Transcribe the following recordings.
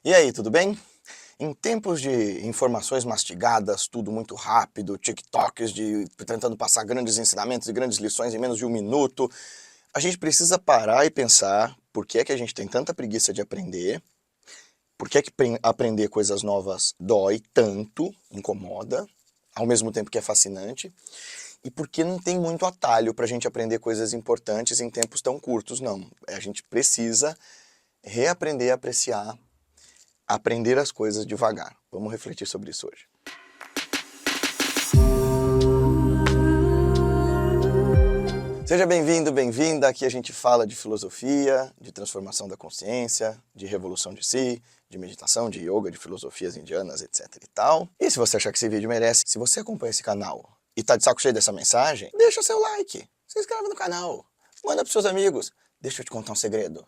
E aí, tudo bem? Em tempos de informações mastigadas, tudo muito rápido, TikToks tentando passar grandes ensinamentos e grandes lições em menos de um minuto, a gente precisa parar e pensar por que é que a gente tem tanta preguiça de aprender, por que é que aprender coisas novas dói tanto, incomoda, ao mesmo tempo que é fascinante, e por que não tem muito atalho para a gente aprender coisas importantes em tempos tão curtos, não. A gente precisa reaprender a apreciar, aprender as coisas devagar. Vamos refletir sobre isso hoje. Seja bem-vindo, bem-vinda. Aqui a gente fala de filosofia, de transformação da consciência, de revolução de si, de meditação, de yoga, de filosofias indianas, etc e tal. E se você achar que esse vídeo merece, se você acompanha esse canal e tá de saco cheio dessa mensagem, deixa o seu like, se inscreve no canal, manda pros seus amigos. Deixa eu te contar um segredo.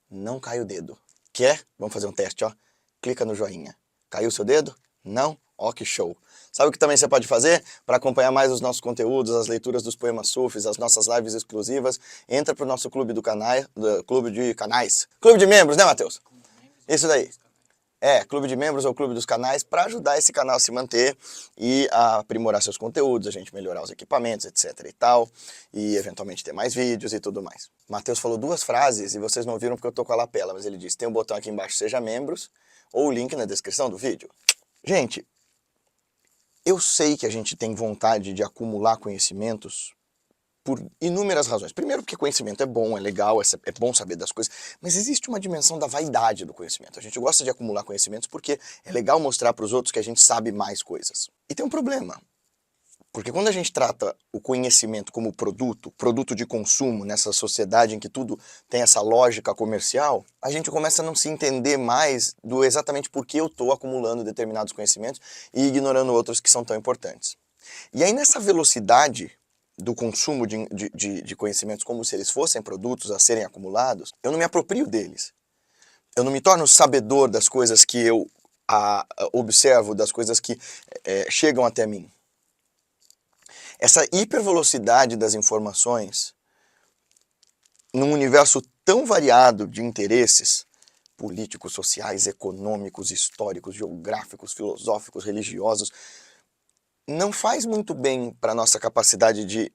Não cai o dedo. Quer? Vamos fazer um teste, ó. Clica no joinha. Caiu o seu dedo? Não? Ó, que show! Sabe o que também você pode fazer? Para acompanhar mais os nossos conteúdos, as leituras dos poemas sufis, as nossas lives exclusivas, entra pro nosso clube clube de canais. Clube de membros, né, Matheus? Isso daí. Clube de membros ou clube dos canais, para ajudar esse canal a se manter e a aprimorar seus conteúdos, a gente melhorar os equipamentos, etc e tal, e eventualmente ter mais vídeos e tudo mais. Matheus falou duas frases e vocês não viram porque eu tô com a lapela, mas ele disse, tem um botão aqui embaixo, seja membros, ou o link na descrição do vídeo. Gente, eu sei que a gente tem vontade de acumular conhecimentos por inúmeras razões. Primeiro porque conhecimento é bom, é legal, é bom saber das coisas, mas existe uma dimensão da vaidade do conhecimento. A gente gosta de acumular conhecimentos porque é legal mostrar para os outros que a gente sabe mais coisas. E tem um problema, porque quando a gente trata o conhecimento como produto de consumo, nessa sociedade em que tudo tem essa lógica comercial, a gente começa a não se entender mais do exatamente por que eu estou acumulando determinados conhecimentos e ignorando outros que são tão importantes. E aí nessa velocidade do consumo de conhecimentos como se eles fossem produtos a serem acumulados, eu não me aproprio deles. Eu não me torno sabedor das coisas que eu observo, das coisas que chegam até mim. Essa hipervelocidade das informações, num universo tão variado de interesses, políticos, sociais, econômicos, históricos, geográficos, filosóficos, religiosos, não faz muito bem para a nossa capacidade de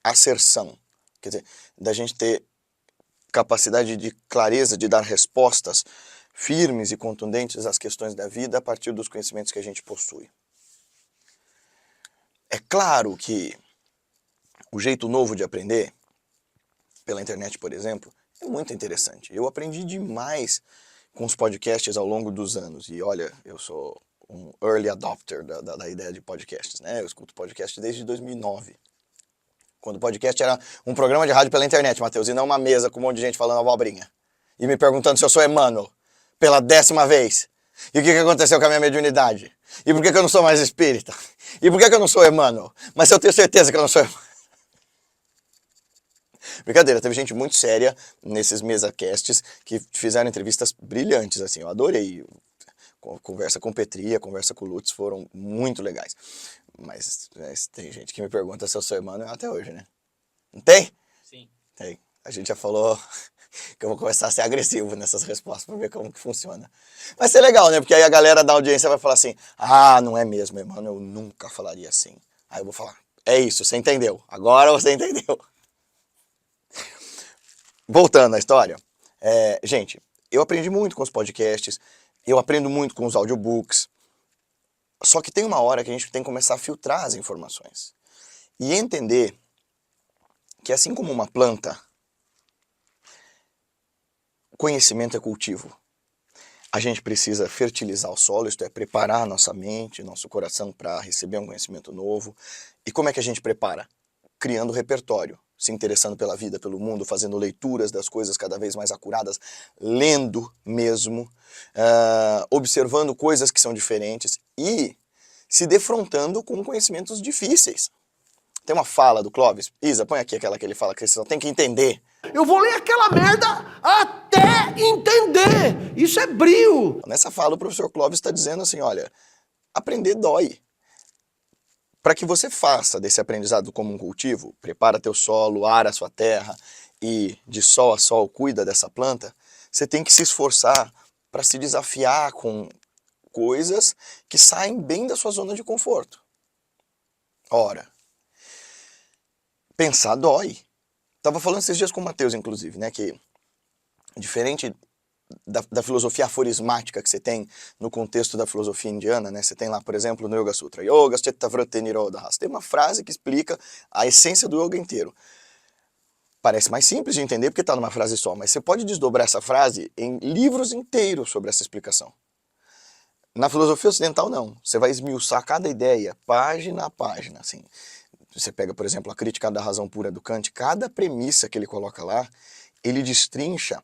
asserção, quer dizer, da gente ter capacidade de clareza, de dar respostas firmes e contundentes às questões da vida a partir dos conhecimentos que a gente possui. É claro que o jeito novo de aprender, pela internet, por exemplo, é muito interessante. Eu aprendi demais com os podcasts ao longo dos anos. E olha, eu sou um early adopter da ideia de podcasts, né? Eu escuto podcast desde 2009. Quando o podcast era um programa de rádio pela internet, Matheus, e não uma mesa com um monte de gente falando abobrinha. E me perguntando se eu sou Emmanuel, pela 10ª vez. E o que aconteceu com a minha mediunidade? E por que eu não sou mais espírita? E por que eu não sou Emmanuel? Mas eu tenho certeza que eu não sou Emmanuel. Brincadeira, teve gente muito séria nesses mesacasts que fizeram entrevistas brilhantes, assim, eu adorei. Conversa com Petria, conversa com o Lutz foram muito legais. Mas tem gente que me pergunta se eu sou Emmanuel até hoje, né? Não tem? Sim. Tem. A gente já falou que eu vou começar a ser agressivo nessas respostas para ver como que funciona. Vai ser legal, né? Porque aí a galera da audiência vai falar assim, ah, não é mesmo, Emmanuel, eu nunca falaria assim. Aí eu vou falar, é isso, você entendeu. Agora você entendeu. Voltando à história, gente, eu aprendi muito com os podcasts, eu aprendo muito com os audiobooks, só que tem uma hora que a gente tem que começar a filtrar as informações e entender que assim como uma planta, conhecimento é cultivo. A gente precisa fertilizar o solo, isto é, preparar a nossa mente, nosso coração para receber um conhecimento novo. E como é que a gente prepara? Criando repertório, se interessando pela vida, pelo mundo, fazendo leituras das coisas cada vez mais acuradas, lendo mesmo, observando coisas que são diferentes e se defrontando com conhecimentos difíceis. Tem uma fala do Clóvis, Isa, põe aqui aquela que ele fala que você só tem que entender. Eu vou ler aquela merda até entender. Isso é brio. Nessa fala o professor Clóvis está dizendo assim, olha, aprender dói. Para que você faça desse aprendizado como um cultivo, prepara teu solo, ara a sua terra e de sol a sol cuida dessa planta, você tem que se esforçar para se desafiar com coisas que saem bem da sua zona de conforto. Ora, pensar dói. Tava falando esses dias com o Matheus, inclusive, né, que diferente da filosofia aforismática que você tem no contexto da filosofia indiana, né? Você tem lá, por exemplo, no Yoga Sutra, Yoga Chittavriti Nirodha. Tem uma frase que explica a essência do yoga inteiro. Parece mais simples de entender porque está numa frase só, mas você pode desdobrar essa frase em livros inteiros sobre essa explicação. Na filosofia ocidental, não. Você vai esmiuçar cada ideia, página a página, assim. Você pega, por exemplo, a Crítica da Razão Pura do Kant, cada premissa que ele coloca lá, ele destrincha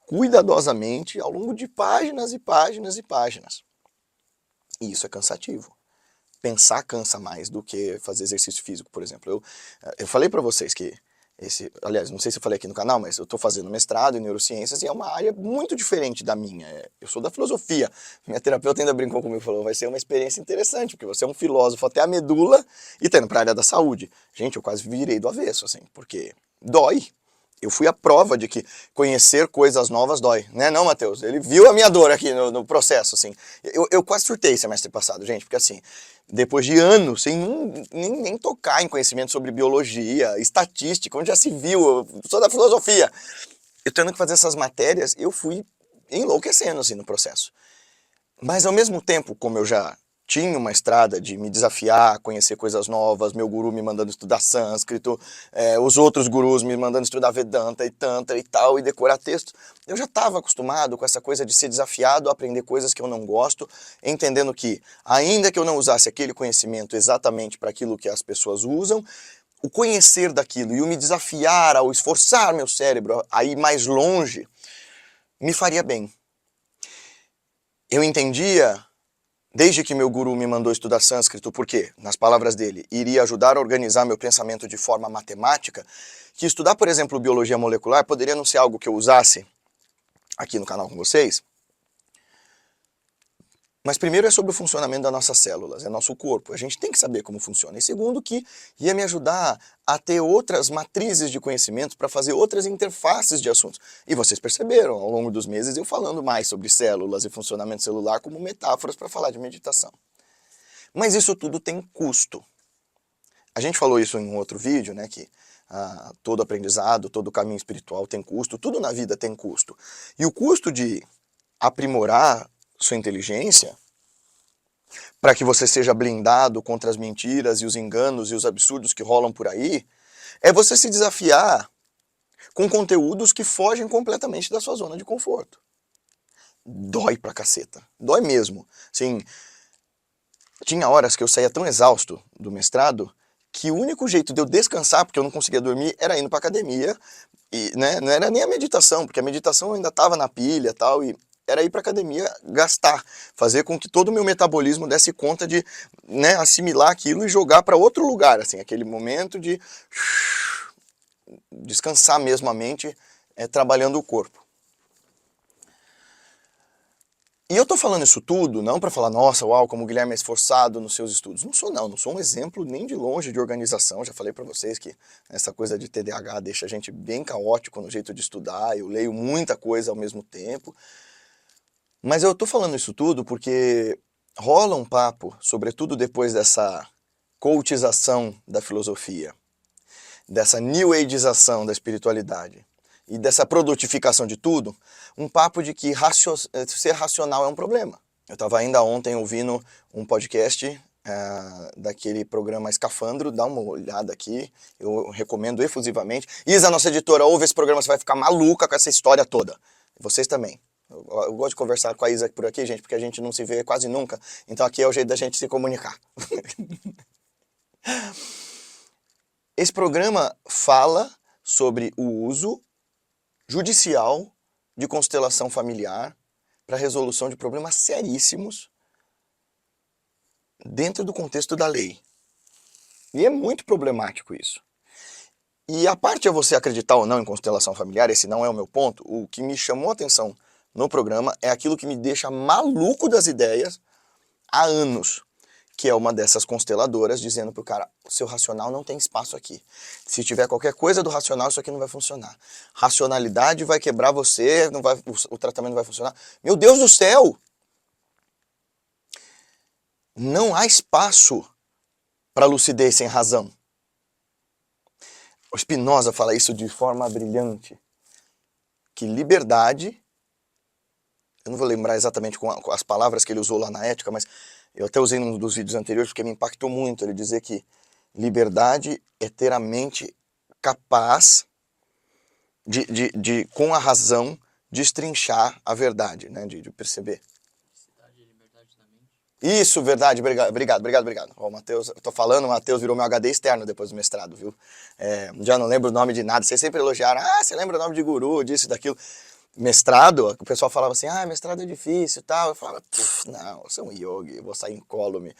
cuidadosamente ao longo de páginas e páginas e páginas. E isso é cansativo. Pensar cansa mais do que fazer exercício físico, por exemplo. Eu falei para vocês que aliás, não sei se eu falei aqui no canal, mas eu estou fazendo mestrado em neurociências e é uma área muito diferente da minha. Eu sou da filosofia. Minha terapeuta ainda brincou comigo e falou, vai ser uma experiência interessante, porque você é um filósofo até a medula e tá indo para a área da saúde. Gente, eu quase virei do avesso, assim, porque dói. Eu fui a prova de que conhecer coisas novas dói, né? Não, Matheus? Ele viu a minha dor aqui no processo, assim. Eu quase surtei semestre passado, gente, porque assim, depois de anos sem nem tocar em conhecimento sobre biologia, estatística, onde já se viu, eu sou da filosofia. Eu tendo que fazer essas matérias, eu fui enlouquecendo, assim, no processo. Mas ao mesmo tempo, como eu já tinha uma estrada de me desafiar, conhecer coisas novas, meu guru me mandando estudar sânscrito, os outros gurus me mandando estudar Vedanta e Tantra e tal, e decorar textos. Eu já estava acostumado com essa coisa de ser desafiado a aprender coisas que eu não gosto, entendendo que, ainda que eu não usasse aquele conhecimento exatamente para aquilo que as pessoas usam, o conhecer daquilo e o me desafiar ao esforçar meu cérebro a ir mais longe, me faria bem. Eu entendia, desde que meu guru me mandou estudar sânscrito, porque, nas palavras dele, iria ajudar a organizar meu pensamento de forma matemática, que estudar, por exemplo, biologia molecular poderia não ser algo que eu usasse aqui no canal com vocês, mas primeiro é sobre o funcionamento das nossas células, é nosso corpo, a gente tem que saber como funciona. E segundo que ia me ajudar a ter outras matrizes de conhecimento para fazer outras interfaces de assuntos. E vocês perceberam, ao longo dos meses, eu falando mais sobre células e funcionamento celular como metáforas para falar de meditação. Mas isso tudo tem custo. A gente falou isso em um outro vídeo, né, que todo aprendizado, todo caminho espiritual tem custo, tudo na vida tem custo. E o custo de aprimorar sua inteligência, para que você seja blindado contra as mentiras e os enganos e os absurdos que rolam por aí, é você se desafiar com conteúdos que fogem completamente da sua zona de conforto. Dói pra caceta, dói mesmo. Assim, tinha horas que eu saía tão exausto do mestrado que o único jeito de eu descansar, porque eu não conseguia dormir, era indo pra academia, e, né, não era nem a meditação, porque a meditação ainda estava na pilha e tal, e era ir para academia gastar, fazer com que todo o meu metabolismo desse conta de, né, assimilar aquilo e jogar para outro lugar, assim, aquele momento de descansar mesmo a mente, trabalhando o corpo. E eu tô falando isso tudo não para falar, nossa, uau, como o Guilherme é esforçado nos seus estudos. Não sou um exemplo nem de longe de organização. Já falei para vocês que essa coisa de TDAH deixa a gente bem caótico no jeito de estudar, eu leio muita coisa ao mesmo tempo. Mas eu tô falando isso tudo porque rola um papo, sobretudo depois dessa coachização da filosofia, dessa new ageização da espiritualidade e dessa produtificação de tudo, um papo de que ser racional é um problema. Eu estava ainda ontem ouvindo um podcast daquele programa Escafandro, dá uma olhada aqui, eu recomendo efusivamente. Isa, nossa editora, ouve esse programa, você vai ficar maluca com essa história toda. Vocês também. Eu gosto de conversar com a Isa por aqui, gente, porque a gente não se vê quase nunca. Então aqui é o jeito da gente se comunicar. Esse programa fala sobre o uso judicial de constelação familiar para resolução de problemas seríssimos dentro do contexto da lei. E é muito problemático isso. E a parte é você acreditar ou não em constelação familiar, esse não é o meu ponto. O que me chamou a atenção no programa é aquilo que me deixa maluco das ideias há anos, que é uma dessas consteladoras, dizendo pro cara, o seu racional não tem espaço aqui. Se tiver qualquer coisa do racional, isso aqui não vai funcionar. Racionalidade vai quebrar você, não vai, o tratamento não vai funcionar. Meu Deus do céu! Não há espaço para lucidez sem razão. O Spinoza fala isso de forma brilhante, que liberdade, eu não vou lembrar exatamente com as palavras que ele usou lá na Ética, mas eu até usei num dos vídeos anteriores porque me impactou muito ele dizer que liberdade é ter a mente capaz de com a razão, destrinchar a verdade, né, de perceber. Isso, verdade, obrigado. Ó, o Matheus, eu tô falando, o Matheus virou meu HD externo depois do mestrado, viu? Já não lembro o nome de nada, vocês sempre elogiaram, você lembra o nome de guru, disso e daquilo. Mestrado, o pessoal falava assim, mestrado é difícil e tal. Eu falava, não, eu sou um yogi, eu vou sair incólume.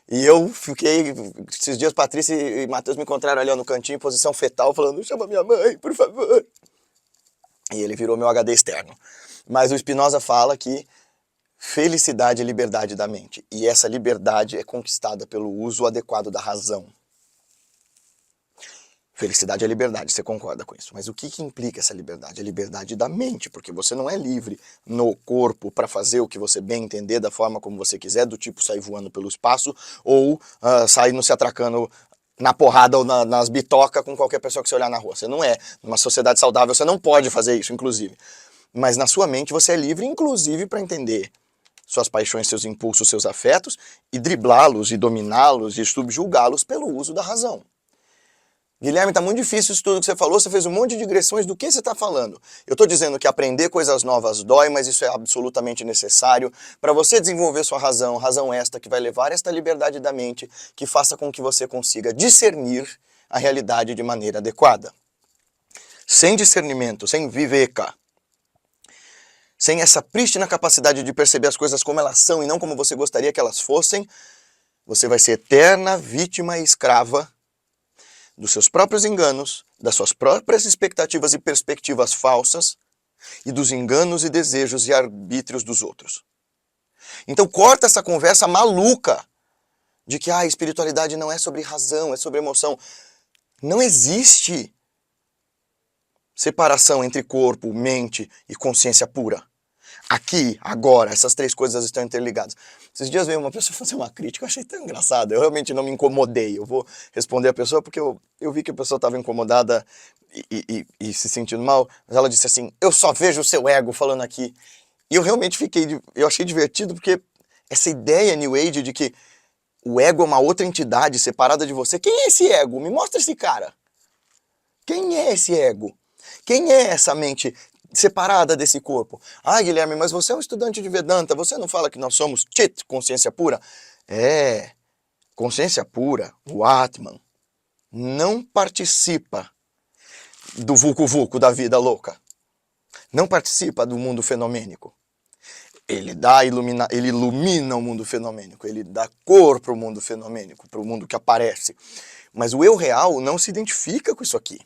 E eu fiquei, esses dias Patrícia e Matheus me encontraram ali no cantinho, em posição fetal, falando, chama minha mãe, por favor. E ele virou meu HD externo. Mas o Spinoza fala que felicidade é liberdade da mente. E essa liberdade é conquistada pelo uso adequado da razão. Felicidade é liberdade, você concorda com isso. Mas o que implica essa liberdade? A liberdade da mente, porque você não é livre no corpo para fazer o que você bem entender, da forma como você quiser, do tipo sair voando pelo espaço, ou sair se atracando na porrada ou nas bitocas com qualquer pessoa que você olhar na rua. Você não é. Numa sociedade saudável você não pode fazer isso, inclusive. Mas na sua mente você é livre, inclusive, para entender suas paixões, seus impulsos, seus afetos, e driblá-los, e dominá-los, e subjugá-los pelo uso da razão. Guilherme, tá muito difícil isso tudo que você falou, você fez um monte de digressões, do que você está falando? Eu estou dizendo que aprender coisas novas dói, mas isso é absolutamente necessário para você desenvolver sua razão esta que vai levar esta liberdade da mente, que faça com que você consiga discernir a realidade de maneira adequada. Sem discernimento, sem viveka, sem essa prístina capacidade de perceber as coisas como elas são e não como você gostaria que elas fossem, você vai ser eterna vítima e escrava dos seus próprios enganos, das suas próprias expectativas e perspectivas falsas e dos enganos e desejos e arbítrios dos outros. Então corta essa conversa maluca de que a espiritualidade não é sobre razão, é sobre emoção. Não existe separação entre corpo, mente e consciência pura. Aqui, agora, essas três coisas estão interligadas. Esses dias veio uma pessoa fazer uma crítica, eu achei tão engraçado. Eu realmente não me incomodei. Eu vou responder a pessoa porque eu vi que a pessoa estava incomodada e se sentindo mal. Mas ela disse assim, eu só vejo o seu ego falando aqui. E eu realmente eu achei divertido porque essa ideia New Age de que o ego é uma outra entidade separada de você. Quem é esse ego? Me mostra esse cara. Quem é esse ego? Quem é essa mente separada desse corpo? Guilherme, mas você é um estudante de Vedanta, você não fala que nós somos Chit, consciência pura? Consciência pura, o Atman, não participa do vulco-vulco da vida louca. Não participa do mundo fenomênico. Ele ilumina o mundo fenomênico, ele dá cor para o mundo fenomênico, para o mundo que aparece. Mas o eu real não se identifica com isso aqui.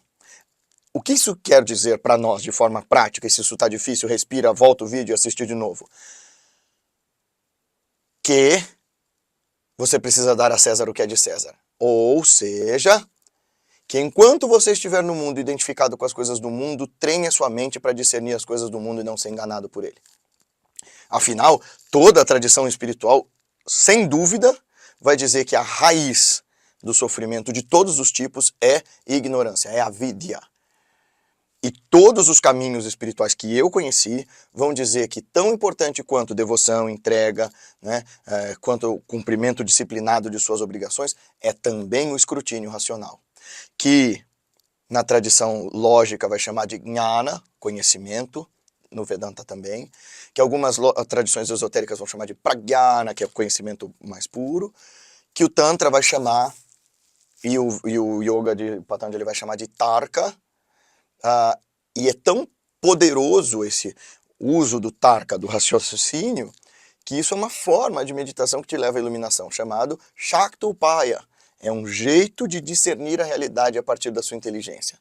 O que isso quer dizer para nós de forma prática? E se isso está difícil, respira, volta o vídeo e assiste de novo. Que você precisa dar a César o que é de César. Ou seja, que enquanto você estiver no mundo identificado com as coisas do mundo, treine a sua mente para discernir as coisas do mundo e não ser enganado por ele. Afinal, toda a tradição espiritual, sem dúvida, vai dizer que a raiz do sofrimento de todos os tipos é ignorância, é avidya. E todos os caminhos espirituais que eu conheci vão dizer que tão importante quanto devoção, entrega, né, quanto o cumprimento disciplinado de suas obrigações, é também o escrutínio racional. Que na tradição lógica vai chamar de jnana, conhecimento, no Vedanta também, que algumas tradições esotéricas vão chamar de pragyana, que é o conhecimento mais puro, que o Tantra vai chamar, e o Yoga de Patanjali vai chamar de Tarka. E é tão poderoso esse uso do Tarka, do raciocínio, que isso é uma forma de meditação que te leva à iluminação, chamado Shaktopaya. É um jeito de discernir a realidade a partir da sua inteligência.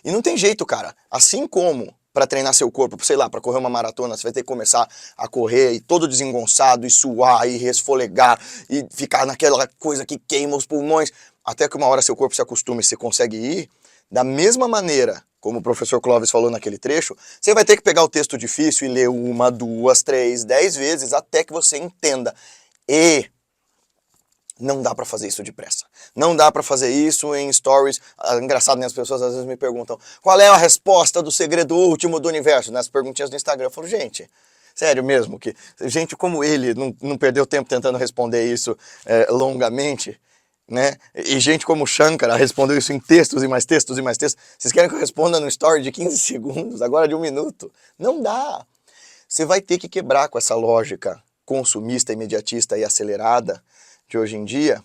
E não tem jeito, cara. Assim como para treinar seu corpo, sei lá, para correr uma maratona, você vai ter que começar a correr e todo desengonçado, e suar, e resfolegar, e ficar naquela coisa que queima os pulmões, até que uma hora seu corpo se acostuma e você consegue ir. Da mesma maneira, como o professor Clóvis falou naquele trecho, você vai ter que pegar o texto difícil e ler 1, 2, 3, 10 vezes até que você entenda. E não dá pra fazer isso depressa. Não dá pra fazer isso em stories. Engraçado, né? As pessoas às vezes me perguntam qual é a resposta do segredo último do universo, nas perguntinhas do Instagram. Eu falo, gente, sério mesmo, que gente como ele não perdeu tempo tentando responder isso longamente, né? E gente como o Shankara respondeu isso em textos e mais textos e mais textos. Vocês querem que eu responda no story de 15 segundos, agora de 1 minuto? Não dá. Você vai ter que quebrar com essa lógica consumista, imediatista e acelerada de hoje em dia,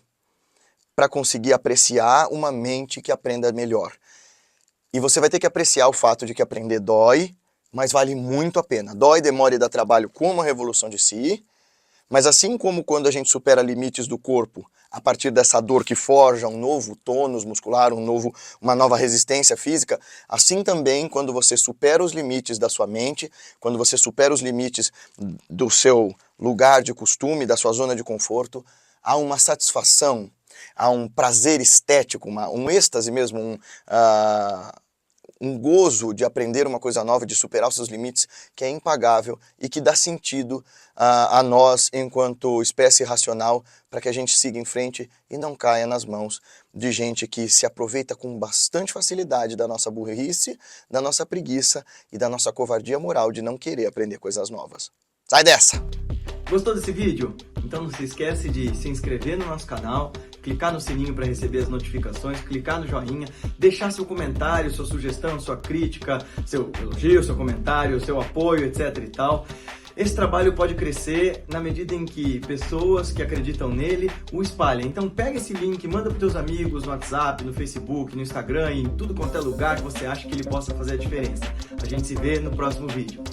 para conseguir apreciar uma mente que aprenda melhor. E você vai ter que apreciar o fato de que aprender dói, mas vale muito a pena. Dói, demora e dá trabalho como a revolução de si, mas assim como quando a gente supera limites do corpo, a partir dessa dor que forja um novo tônus muscular, uma nova resistência física, assim também quando você supera os limites da sua mente, quando você supera os limites do seu lugar de costume, da sua zona de conforto, há uma satisfação, há um prazer estético, um êxtase mesmo, um gozo de aprender uma coisa nova, de superar os seus limites, que é impagável e que dá sentido a nós enquanto espécie racional para que a gente siga em frente e não caia nas mãos de gente que se aproveita com bastante facilidade da nossa burrice, da nossa preguiça e da nossa covardia moral de não querer aprender coisas novas. Sai dessa! Gostou desse vídeo? Então não se esquece de se inscrever no nosso canal, clicar no sininho para receber as notificações, clicar no joinha, deixar seu comentário, sua sugestão, sua crítica, seu elogio, seu comentário, seu apoio, etc e tal. Esse trabalho pode crescer na medida em que pessoas que acreditam nele o espalhem. Então pega esse link, manda para os teus amigos no WhatsApp, no Facebook, no Instagram, em tudo quanto é lugar que você acha que ele possa fazer a diferença. A gente se vê no próximo vídeo.